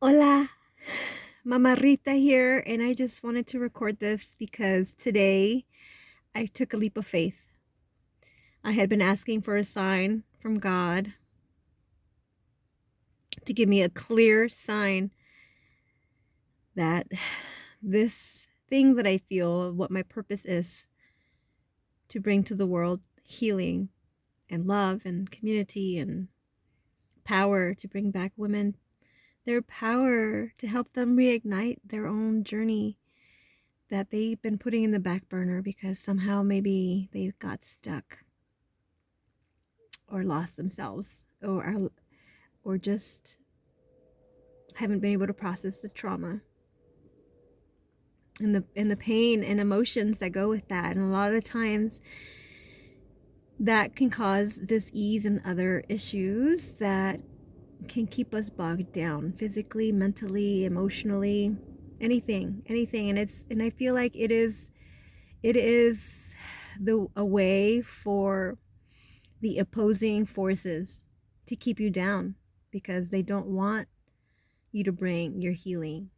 Hola, Mama Rita here, and I just wanted to record this because today I took a leap of faith. I had been asking for a sign from God to give me a clear sign that this thing that I feel, what my purpose is, to bring to the world healing and love and community and power, to bring back women their power, to help them reignite their own journey that they've been putting in the back burner because somehow maybe they got stuck or lost themselves or just haven't been able to process the trauma and the pain and emotions that go with that. And a lot of the times that can cause dis-ease and other issues that can keep us bogged down physically, mentally, emotionally, anything. And I feel like it is a way for the opposing forces to keep you down because they don't want you to bring your healing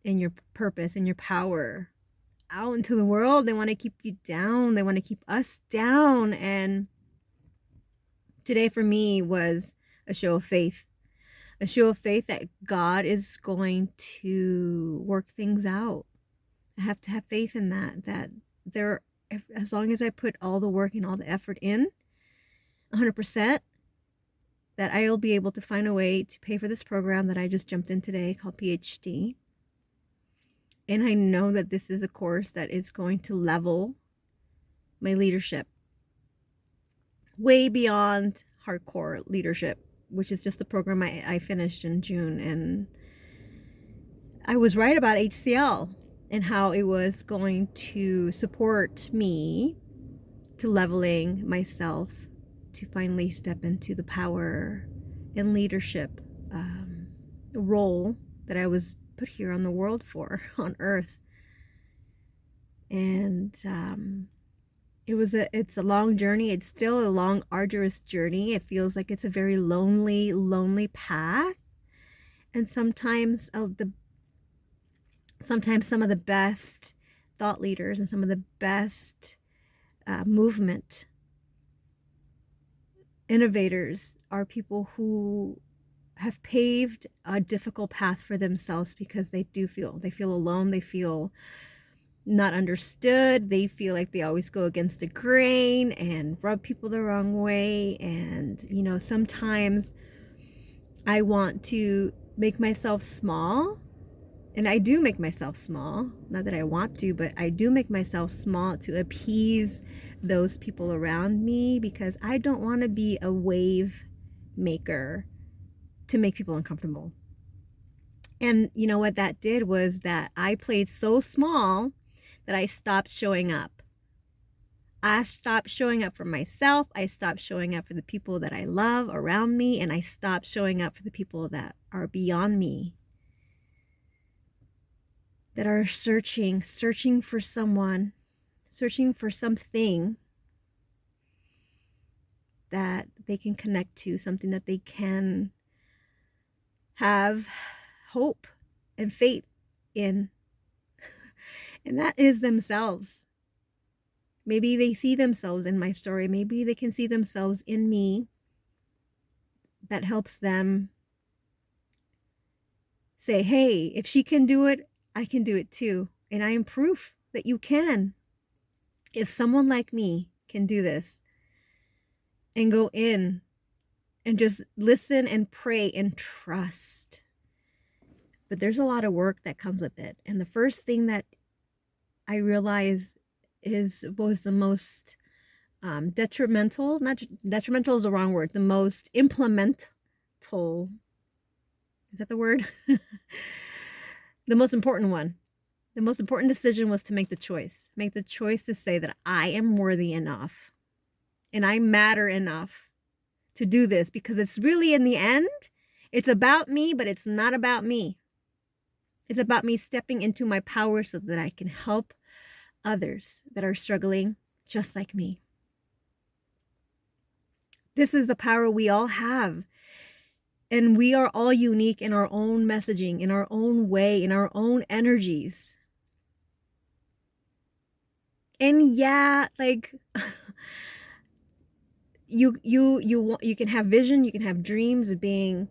and your purpose and your power out into the world. They want to keep you down. They want to keep us down. And today for me was a show of faith. A show of faith that God is going to work things out. I have to have faith in that there, as long as I put all the work and all the effort in, 100%, that I'll be able to find a way to pay for this program that I just jumped in today called PhD. And I know that this is a course that is going to level my leadership way beyond hardcore leadership, which is just the program I finished in June. And I was right about HCL and how it was going to support me to leveling myself to finally step into the power and leadership role that I was put here on the world for, on earth. And it's a long journey. It's still a long, arduous journey. It feels like it's a very lonely path. And sometimes some of the best thought leaders and some of the best movement innovators are people who have paved a difficult path for themselves because they feel alone, they feel not understood, they feel like they always go against the grain and rub people the wrong way. And sometimes I want to make myself small, and I do make myself small, not that I want to, but I do make myself small to appease those people around me because I don't want to be a wave maker to make people uncomfortable. And you know what that did was that I played so small that I stopped showing up. I stopped showing up for myself. I stopped showing up for the people that I love around me. And I stopped showing up for the people that are beyond me, that are searching for someone, searching for something that they can connect to, something that they can have hope and faith in. And that is themselves. Maybe they see themselves in my story. Maybe they can see themselves in me. That helps them say, hey, if she can do it, I can do it too. And I am proof that you can. If someone like me can do this and go in and just listen and pray and trust. But there's a lot of work that comes with it. And the first thing that I realized was the most detrimental, not detrimental is the wrong word, the most implemental, is that the word? The most important one. The most important decision was to make the choice to say that I am worthy enough and I matter enough to do this, because it's really, in the end, it's about me, but it's not about me. It's about me stepping into my power so that I can help others that are struggling just like me. This is the power we all have. And we are all unique in our own messaging, in our own way, in our own energies. And yeah, like you can have vision, you can have dreams of being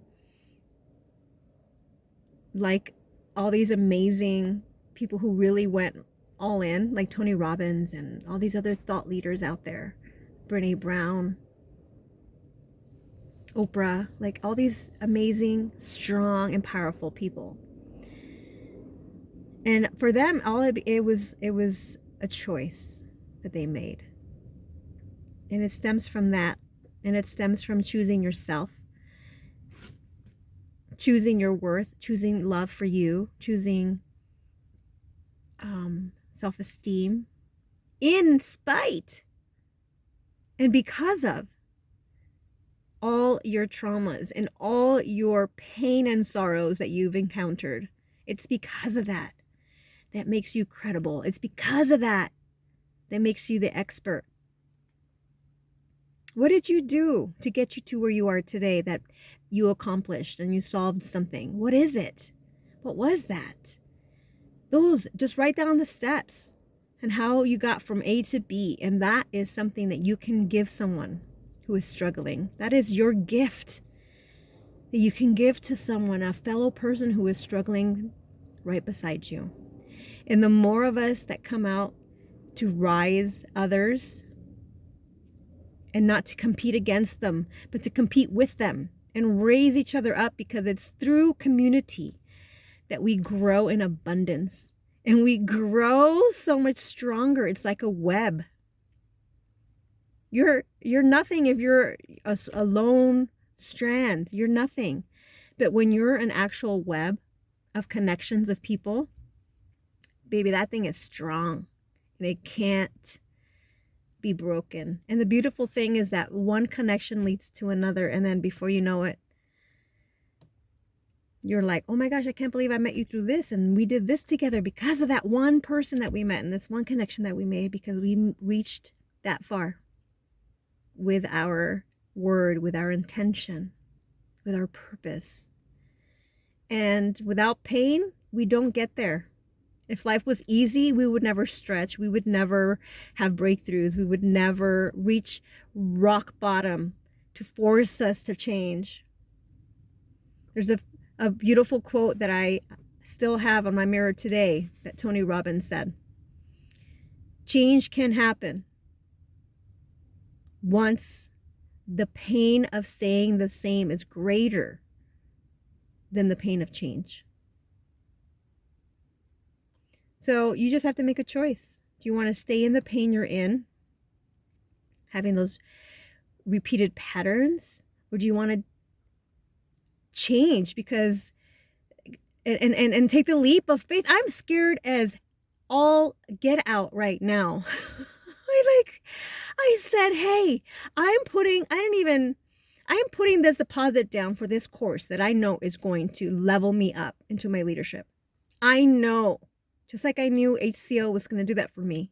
like all these amazing people who really went all in, like Tony Robbins and all these other thought leaders out there, Brene Brown, Oprah, like all these amazing, strong, and powerful people. And for them, it was a choice that they made. And it stems from that. And it stems from choosing yourself, choosing your worth, choosing love for you, choosing self-esteem in spite and because of all your traumas and all your pain and sorrows that you've encountered. It's because of that that makes you credible. It's because of that that makes you the expert. What did you do to get you to where you are today that you accomplished and you solved something? What is it? What was that? Just write down the steps and how you got from A to B. And that is something that you can give someone who is struggling. That is your gift that you can give to someone, a fellow person who is struggling right beside you. And the more of us that come out to rise others and not to compete against them, but to compete with them and raise each other up, because it's through community that we grow in abundance and we grow so much stronger. It's like a web. You're nothing if you're a lone strand. You're nothing. But when you're an actual web of connections of people, baby, that thing is strong and it can't be broken. And the beautiful thing is that one connection leads to another, and then before you know it, you're like, oh my gosh, I can't believe I met you through this, and we did this together because of that one person that we met and this one connection that we made, because we reached that far with our word, with our intention, with our purpose. And without pain, we don't get there. If life was easy, we would never stretch. We would never have breakthroughs. We would never reach rock bottom to force us to change. There's a beautiful quote that I still have on my mirror today that Tony Robbins said. Change can happen once the pain of staying the same is greater than the pain of change. So you just have to make a choice. Do you want to stay in the pain you're in, having those repeated patterns, or do you want to change because and take the leap of faith? I'm scared as all get out right now. I said, hey, I'm putting this deposit down for this course that I know is going to level me up into my leadership. I know, just like I knew HCO was going to do that for me.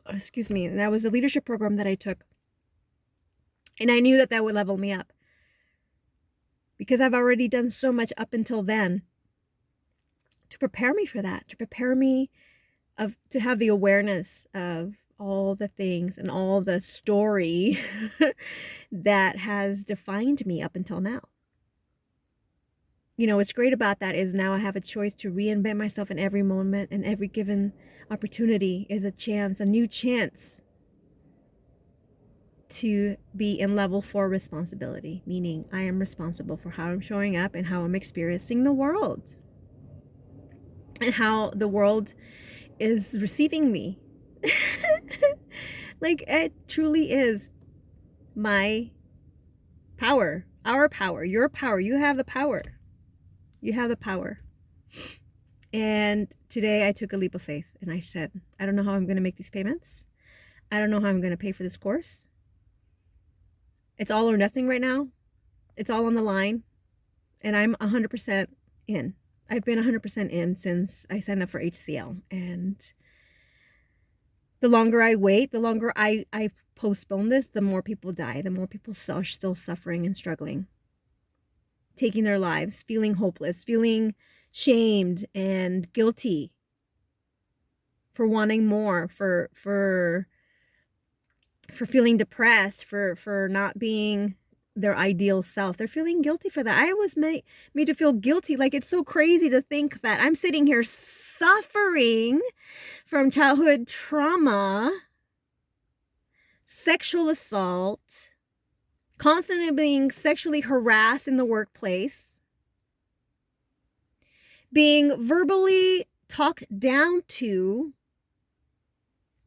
Excuse me. That was a leadership program that I took. And I knew that would level me up, because I've already done so much up until then to prepare me for that, to prepare me to have the awareness of all the things and all the story that has defined me up until now. You know, what's great about that is now I have a choice to reinvent myself in every moment, and every given opportunity is a chance, a new chance to be in level 4 responsibility, meaning I am responsible for how I'm showing up and how I'm experiencing the world and how the world is receiving me. Like, it truly is my power, our power, your power. You have the power. You have the power. And today I took a leap of faith and I said, I don't know how I'm going to make these payments. I don't know how I'm going to pay for this course. It's all or nothing right now. It's all on the line. And I'm 100% in. I've been 100% in since I signed up for HCL. And the longer I wait, the longer I postpone this, the more people die, the more people are still suffering and struggling. taking their lives, feeling hopeless, feeling shamed and guilty for wanting more, for feeling depressed, for not being their ideal self. They're feeling guilty for that. I was made to feel guilty. Like, it's so crazy to think that I'm sitting here suffering from childhood trauma, sexual assault, constantly being sexually harassed in the workplace, being verbally talked down to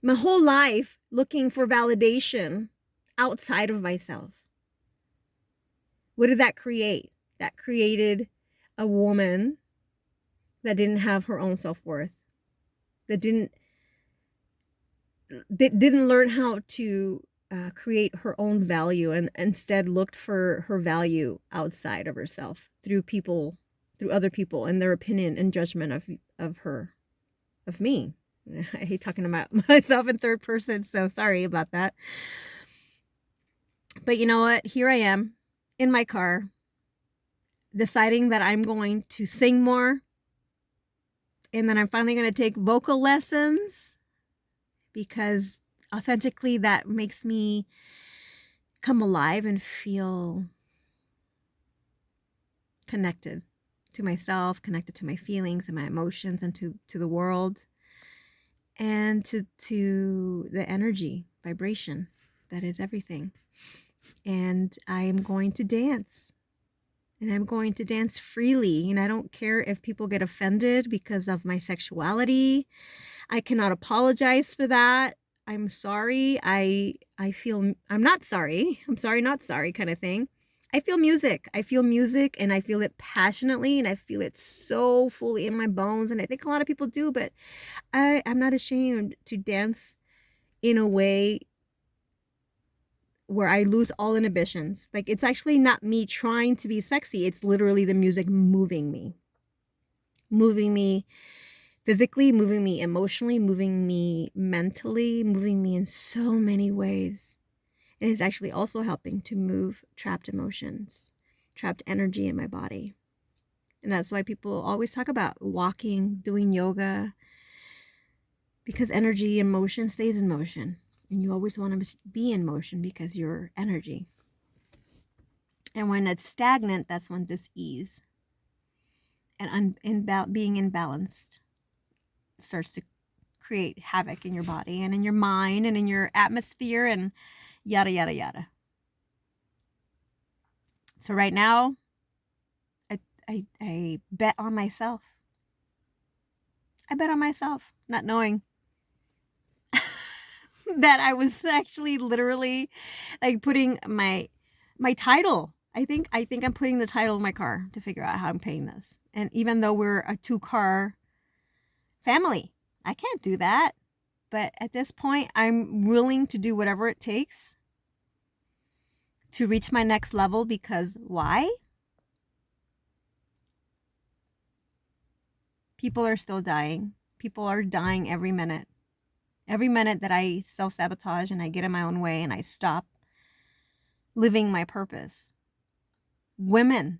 my whole life, looking for validation outside of myself. What did that create? That created a woman that didn't have her own self-worth, that didn't learn how to create her own value, and instead looked for her value outside of herself, through other people and their opinion and judgment of me. I hate talking about myself in third person, so sorry about that. But you know what? Here I am in my car, deciding that I'm going to sing more, and then I'm finally going to take vocal lessons, because authentically that makes me come alive and feel connected to myself, connected to my feelings and my emotions, and to the world, and to the energy vibration that is everything. And I am going to dance, and I'm going to dance freely. And I don't care if people get offended because of my sexuality. I cannot apologize for that. I'm sorry. I feel, I'm not sorry. I'm sorry, not sorry kind of thing. I feel music. I feel music, and I feel it passionately, and I feel it so fully in my bones. And I think a lot of people do, but I'm not ashamed to dance in a way where I lose all inhibitions. Like, it's actually not me trying to be sexy. It's literally the music moving me physically, moving me emotionally, moving me mentally, moving me in so many ways. And it's actually also helping to move trapped emotions, trapped energy in my body. And that's why people always talk about walking, doing yoga, because energy and motion stays in motion. And you always want to be in motion because you're energy. And when it's stagnant, that's when dis-ease and being imbalanced starts to create havoc in your body and in your mind and in your atmosphere and yada, yada, yada. So right now, I bet on myself. I bet on myself, not knowing that I was actually literally like putting my title. I think I'm putting the title of my car to figure out how I'm paying this. And even though we're a 2-car family, I can't do that. But at this point, I'm willing to do whatever it takes to reach my next level, because why? People are still dying. People are dying every minute. Every minute that I self-sabotage and I get in my own way and I stop living my purpose. Women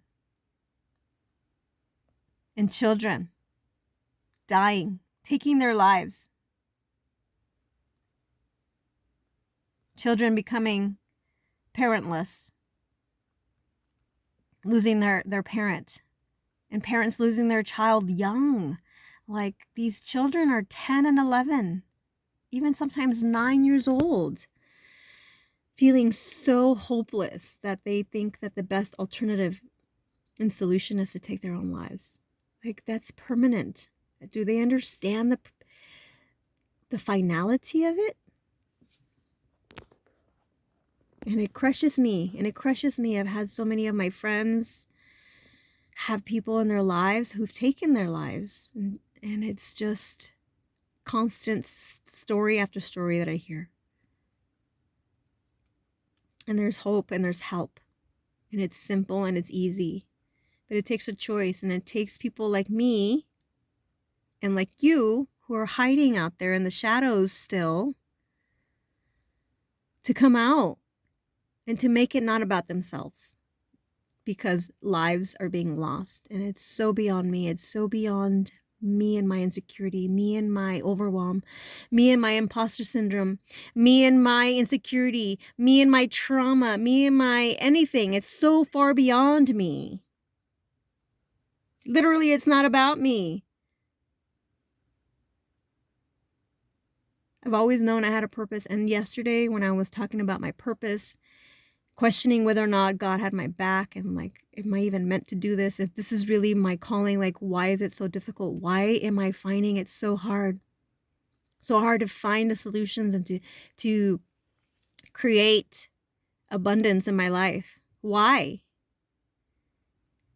and children dying, taking their lives. Children becoming parentless, losing their parent, and parents losing their child young. Like, these children are 10 and 11, even sometimes 9 years old, feeling so hopeless that they think that the best alternative and solution is to take their own lives. Like, that's permanent. Do they understand the finality of it? And it crushes me. I've had so many of my friends have people in their lives who've taken their lives. And it's just constant story after story that I hear. And there's hope and there's help. And it's simple and it's easy. But it takes a choice. And it takes people like me and like you, who are hiding out there in the shadows still, to come out and to make it not about themselves. because lives are being lost. And it's so beyond me. It's so beyond me and my insecurity, me and my overwhelm, me and my imposter syndrome, me and my insecurity, me and my trauma, me and my anything. It's so far beyond me. Literally, it's not about me. I've always known I had a purpose. And yesterday, when I was talking about my purpose, questioning whether or not God had my back and like, am I even meant to do this? If this is really my calling, like, why is it so difficult? Why am I finding it so hard? So hard to find the solutions and to create abundance in my life. Why?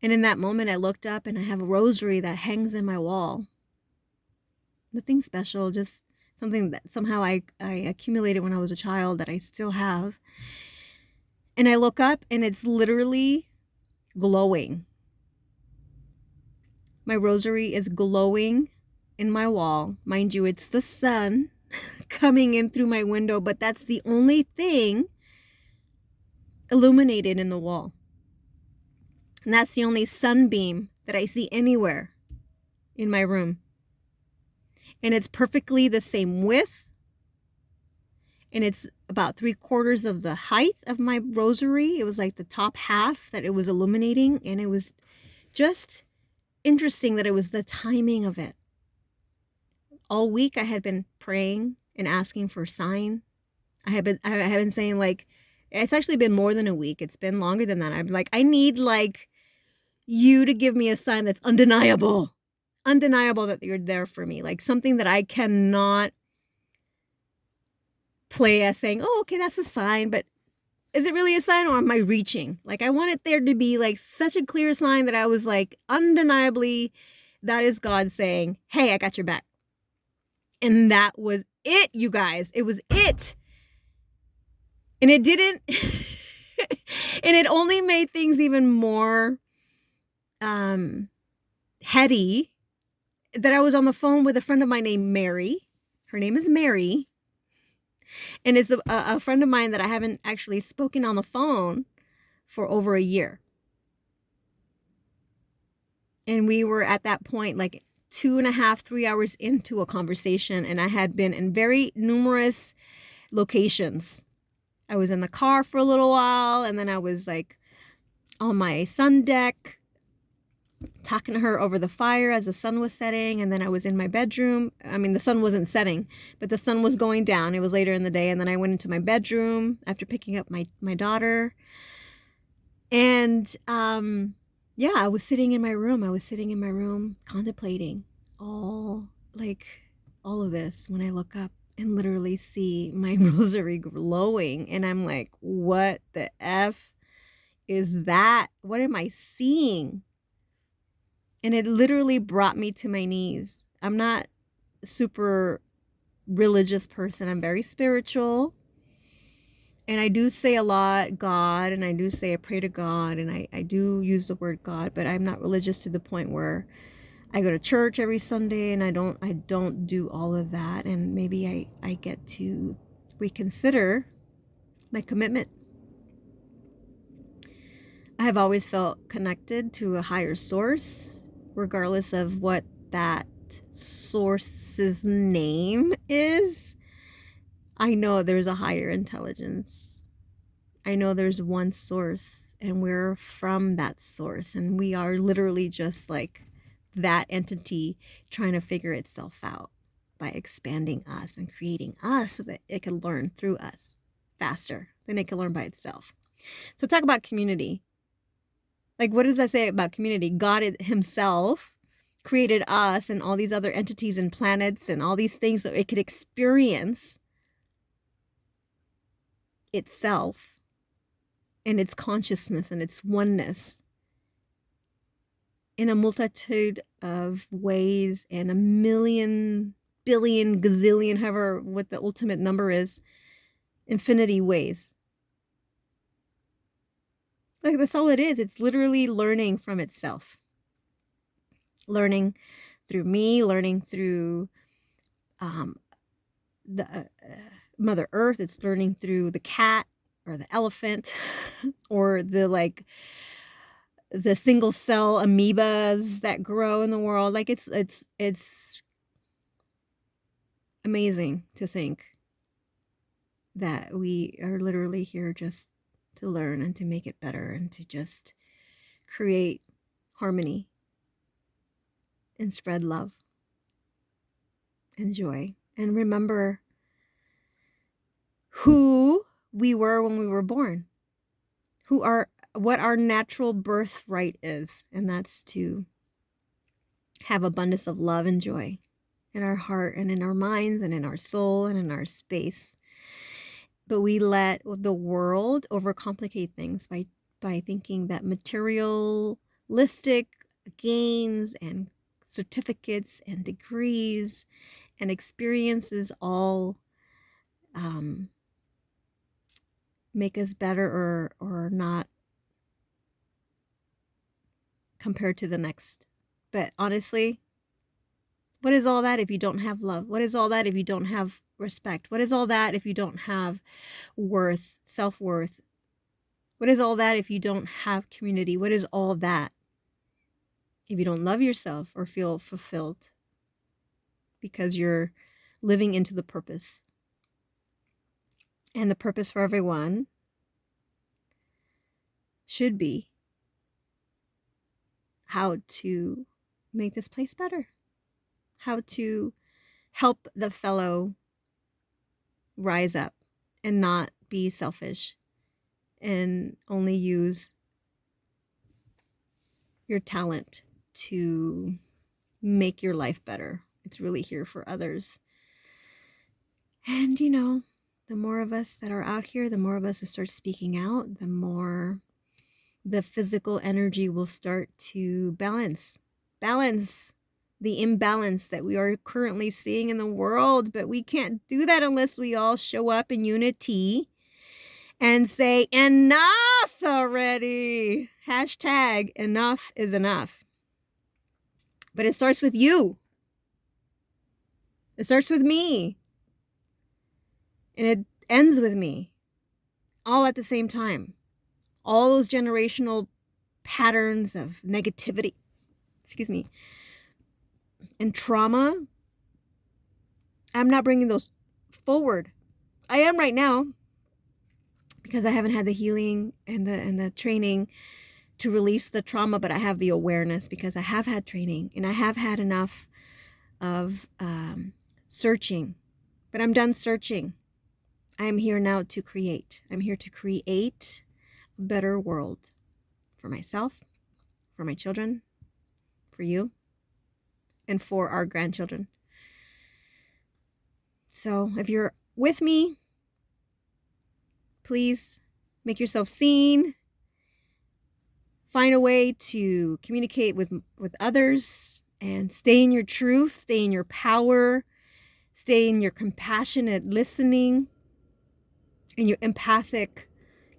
And in that moment, I looked up and I have a rosary that hangs in my wall. Nothing special, just something that somehow I accumulated when I was a child that I still have. And I look up and it's literally glowing. My rosary is glowing in my wall. Mind you, it's the sun coming in through my window, but that's the only thing illuminated in the wall. And that's the only sunbeam that I see anywhere in my room. And it's perfectly the same width. And it's about 3/4 of the height of my rosary. It was like the top half that it was illuminating. And it was just interesting that it was the timing of it. All week I had been praying and asking for a sign. I have been saying, like, it's actually been more than a week. It's been longer than that. I'm like, I need like you to give me a sign that's undeniable that you're there for me. Like something that I cannot play as saying, oh, okay, that's a sign, but is it really a sign or am I reaching? Like I want it there to be like such a clear sign that I was like, undeniably, that is God saying, hey, I got your back. And that was it, you guys. It was it. And it didn't, and it only made things even more heady that I was on the phone with a friend of mine named Mary. Her name is Mary. And it's a friend of mine that I haven't actually spoken on the phone for over a year. And we were at that point like 2.5, 3 hours into a conversation. And I had been in very numerous locations. I was in the car for a little while. And then I was like on my sun deck talking to her over the fire as the sun was setting. And then I was in my bedroom. I mean, the sun wasn't setting, but the sun was going down. It was later in the day. And then I went into my bedroom after picking up my daughter. And yeah, I was sitting in my room contemplating all of this when I look up and literally see my rosary glowing. And I'm like, what the F is that? What am I seeing? And it literally brought me to my knees. I'm not a super religious person. I'm very spiritual. And I do say a lot, God, and I do say I pray to God, and I do use the word God, but I'm not religious to the point where I go to church every Sunday and I don't do all of that. And maybe I get to reconsider my commitment. I have always felt connected to a higher source, regardless of what that source's name is. I know there's a higher intelligence. I know there's one source and we're from that source, and we are literally just like that entity trying to figure itself out by expanding us and creating us so that it can learn through us faster than it can learn by itself. So talk about community. Like, what does that say about community? God himself created us and all these other entities and planets and all these things so it could experience itself and its consciousness and its oneness in a multitude of ways and a million, billion, gazillion, however, what the ultimate number is, infinity ways. Like, that's all it is. It's literally learning from itself. Learning through me, learning through the Mother Earth. It's learning through the cat or the elephant or the the single cell amoebas that grow in the world. Like it's amazing to think that we are literally here just to learn and to make it better and to just create harmony and spread love and joy. And remember who we were when we were born, what our natural birthright is, and that's to have abundance of love and joy in our heart and in our minds and in our soul and in our space. But we let the world overcomplicate things by thinking that materialistic gains and certificates and degrees and experiences all make us better or not compared to the next. But honestly, what is all that if you don't have love? What is all that if you don't have respect? What is all that if you don't have worth, self-worth? What is all that if you don't have community? What is all that if you don't love yourself or feel fulfilled because you're living into the purpose? And the purpose for everyone should be how to make this place better, how to help the fellow rise up and not be selfish and only use your talent to make your life better. It's really here for others. And the more of us that are out here, the more of us who start speaking out, the more the physical energy will start to balance the imbalance that we are currently seeing in the world. But we can't do that unless we all show up in unity and say, enough already. Hashtag enough is enough. But it starts with you. It starts with me. And it ends with me. All at the same time. All those generational patterns of negativity, and trauma, I'm not bringing those forward. I am right now because I haven't had the healing and the training to release the trauma, but I have the awareness because I have had training and I have had enough of searching. But I'm done searching. I am here now to create. I'm here to create a better world for myself, for my children, for you, and for our grandchildren. So if you're with me, please make yourself seen. Find a way to communicate with others and stay in your truth, stay in your power, stay in your compassionate listening, and your empathic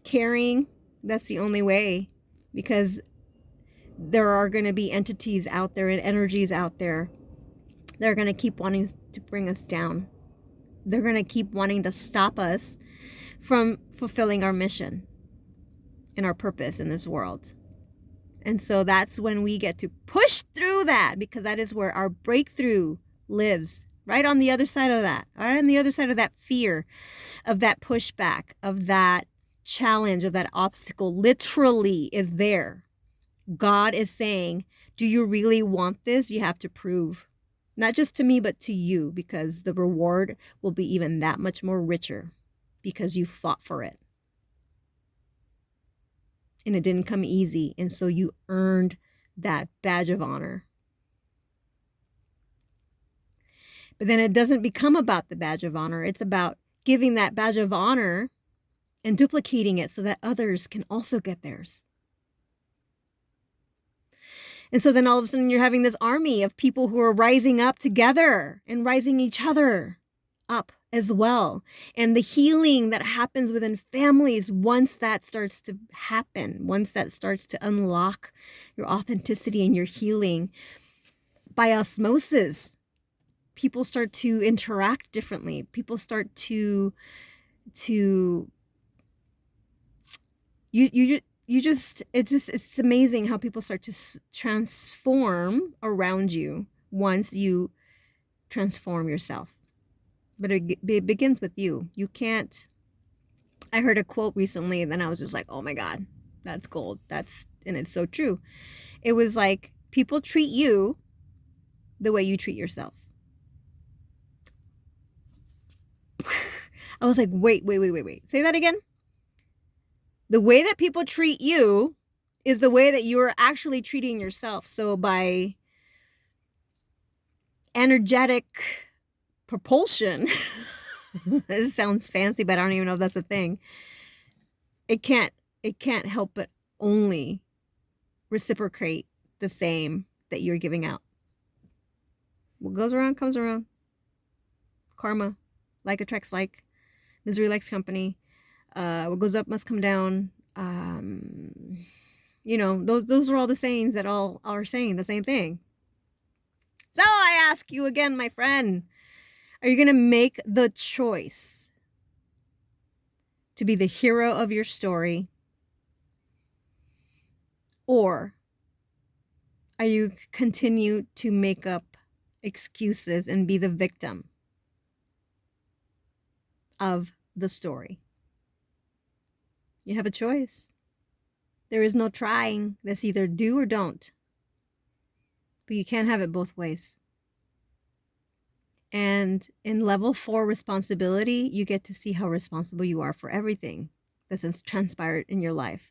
caring. That's the only way, because there are going to be entities out there and energies out there that are going to keep wanting to bring us down. They're going to keep wanting to stop us from fulfilling our mission and our purpose in this world. And so that's when we get to push through that, because that is where our breakthrough lives, right on the other side of that, right on the other side of that fear, of that pushback, of that challenge, of that obstacle literally is there. God is saying, do you really want this? You have to prove, not just to me, but to you, because the reward will be even that much more richer because you fought for it. And it didn't come easy. And so you earned that badge of honor. But then it doesn't become about the badge of honor. It's about giving that badge of honor and duplicating it so that others can also get theirs. And so then all of a sudden you're having this army of people who are rising up together and rising each other up as well. And the healing that happens within families, once that starts to happen, once that starts to unlock your authenticity and your healing by osmosis, people start to interact differently. People start to it's amazing how people start to transform around you once you transform yourself. But it begins with you. You can't. I heard a quote recently, and then I was just like, oh my God, that's gold. And it's so true. It was like, people treat you the way you treat yourself. I was like, wait. Say that again. The way that people treat you is the way that you are actually treating yourself. So by energetic propulsion, this sounds fancy, but I don't even know if that's a thing. It can't help but only reciprocate the same that you're giving out. What goes around comes around. Karma, like attracts like, misery likes company. What goes up must come down. Those are all the sayings that all are saying the same thing. So I ask you again, my friend, are you going to make the choice to be the hero of your story? Or are you continue to make up excuses and be the victim of the story? You have a choice. There is no trying. That's either do or don't. But you can't have it both ways. And in level 4 responsibility, you get to see how responsible you are for everything that's transpired in your life.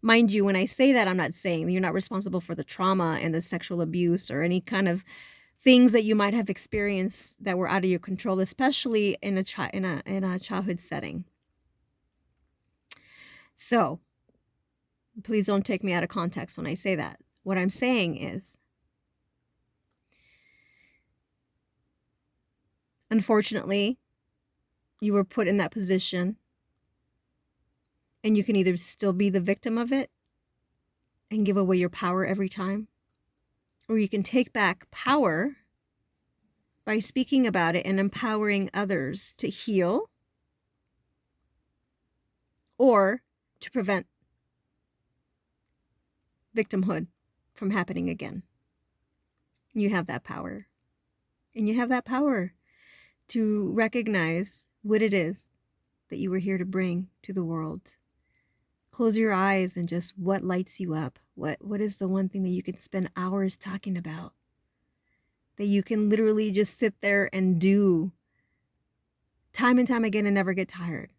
Mind you, when I say that, I'm not saying that you're not responsible for the trauma and the sexual abuse or any kind of things that you might have experienced that were out of your control, especially in a childhood setting. So please don't take me out of context when I say that. What I'm saying is, unfortunately, you were put in that position, and you can either still be the victim of it and give away your power every time, or you can take back power by speaking about it and empowering others to heal or to prevent victimhood from happening again. You have that power. And you have that power to recognize what it is that you were here to bring to the world. Close your eyes and just what lights you up. What is the one thing that you can spend hours talking about? That you can literally just sit there and do time and time again and never get tired.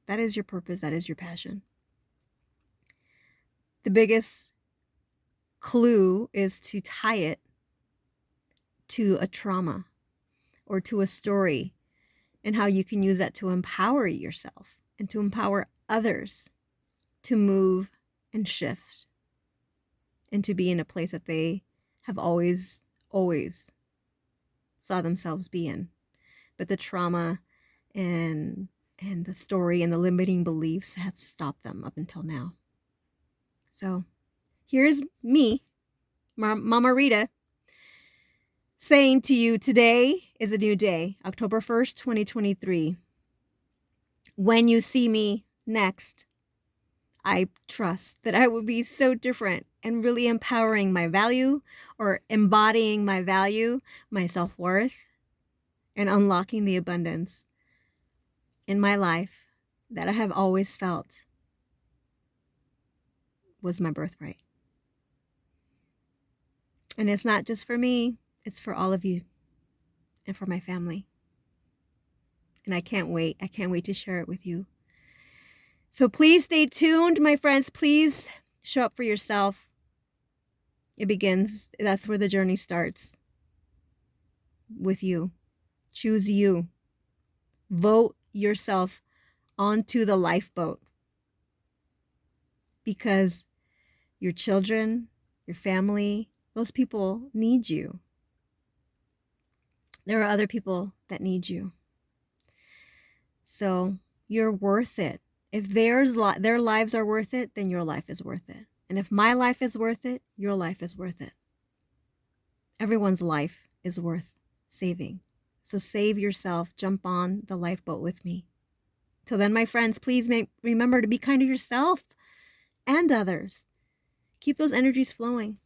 That is your purpose. That is your passion. The biggest clue is to tie it to a trauma or to a story, and how you can use that to empower yourself and to empower others to move and shift and to be in a place that they have always saw themselves be in. But the trauma and the story and the limiting beliefs had stopped them up until now. So here's me, Mama Rita, saying to you, today is a new day, October 1st, 2023. When you see me next, I trust that I will be so different and really empowering my value, or embodying my value, my self-worth, and unlocking the abundance in my life that I have always felt was my birthright. And it's not just for me, it's for all of you and for my family. And I can't wait. I can't wait to share it with you. So please stay tuned, my friends. Please show up for yourself. It begins. That's where the journey starts. With you. Choose you. Vote yourself onto the lifeboat. Because your children, your family, those people need you. There are other people that need you. So you're worth it. If their lives are worth it, then your life is worth it. And if my life is worth it, your life is worth it. Everyone's life is worth saving. So save yourself. Jump on the lifeboat with me. Till then, my friends, please remember to be kind to yourself and others. Keep those energies flowing.